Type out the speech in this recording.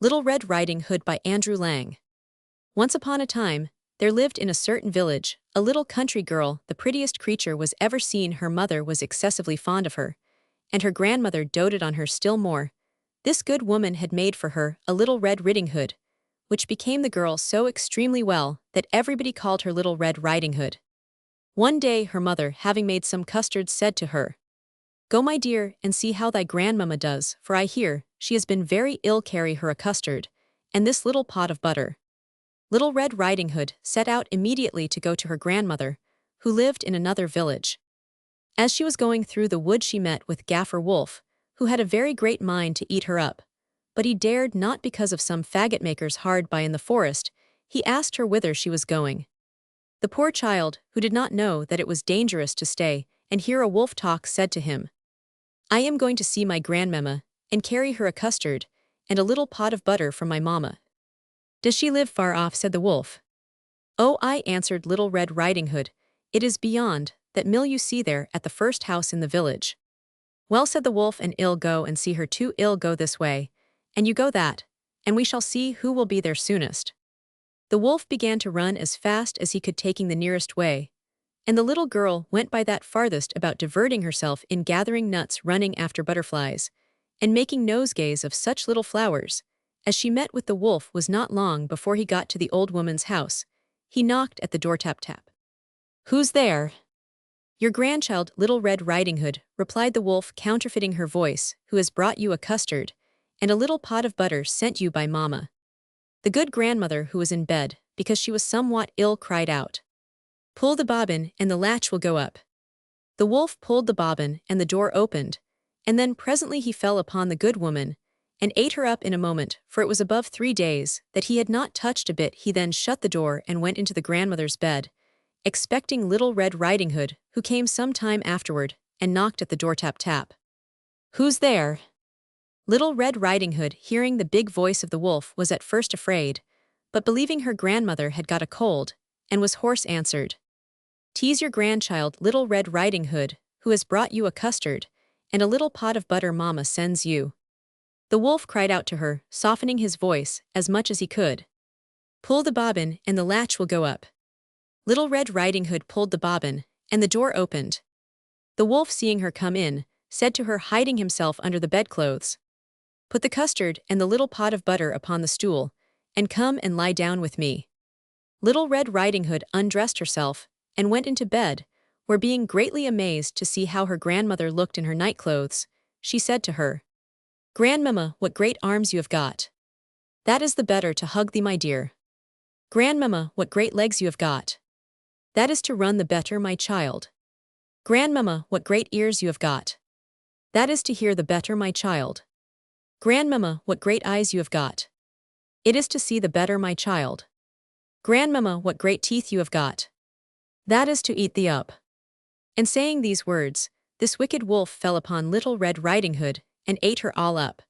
Little Red Riding Hood by Andrew Lang. Once upon a time, there lived in a certain village a little country girl. The prettiest creature was ever seen. Her mother was excessively fond of her, and her grandmother doted on her still more. This good woman had made for her a little red riding hood, which became the girl so extremely well that everybody called her Little Red Riding Hood. One day her mother, having made some custards, said to her, "Go, my dear, and see how thy grandmamma does, for I hear she has been very ill. Carry her a custard, and this little pot of butter." Little Red Riding Hood set out immediately to go to her grandmother, who lived in another village. As she was going through the wood she met with Gaffer Wolf, who had a very great mind to eat her up. But he dared not because of some faggot makers hard by in the forest. He asked her whither she was going. The poor child, who did not know that it was dangerous to stay and hear a wolf talk, said to him, "I am going to see my grandmamma, and carry her a custard, and a little pot of butter from my mamma." "Does she live far off?" said the wolf. "Oh, I," answered Little Red Riding Hood, "it is beyond that mill you see there at the first house in the village." "Well," said the wolf, "and ill go and see her too. Ill go this way, and you go that, and we shall see who will be there soonest." The wolf began to run as fast as he could, taking the nearest way, and the little girl went by that farthest, about diverting herself in gathering nuts, running after butterflies, and making nosegays of such little flowers. As she met with the wolf was not long before he got to the old woman's house. He knocked at the door. Tap tap. "Who's there?" "Your grandchild, Little Red Riding Hood," replied the wolf, counterfeiting her voice, "who has brought you a custard, and a little pot of butter sent you by mamma." The good grandmother, who was in bed, because she was somewhat ill, cried out, "Pull the bobbin, and the latch will go up." The wolf pulled the bobbin, and the door opened, and then presently he fell upon the good woman, and ate her up in a moment, for it was above 3 days that he had not touched a bit. He then shut the door and went into the grandmother's bed, expecting Little Red Riding Hood, who came some time afterward, and knocked at the door. Tap tap. "Who's there?" Little Red Riding Hood, hearing the big voice of the wolf, was at first afraid, but believing her grandmother had got a cold, and was hoarse, answered, "'Tis your grandchild, Little Red Riding Hood, who has brought you a custard, and a little pot of butter mamma sends you." The wolf cried out to her, softening his voice as much as he could, "Pull the bobbin, and the latch will go up." Little Red Riding Hood pulled the bobbin, and the door opened. The wolf, seeing her come in, said to her, hiding himself under the bedclothes, "Put the custard and the little pot of butter upon the stool, and come and lie down with me." Little Red Riding Hood undressed herself, and went into bed, where, being greatly amazed to see how her grandmother looked in her nightclothes, she said to her, "Grandmamma, what great arms you have got! That is the better to hug thee, my dear." "Grandmamma, what great legs you have got! That is to run the better, my child." "Grandmamma, what great ears you have got! That is to hear the better, my child." "Grandmamma, what great eyes you have got! It is to see the better, my child." "Grandmamma, what great teeth you have got! That is to eat thee up." And saying these words, this wicked wolf fell upon Little Red Riding Hood, and ate her all up.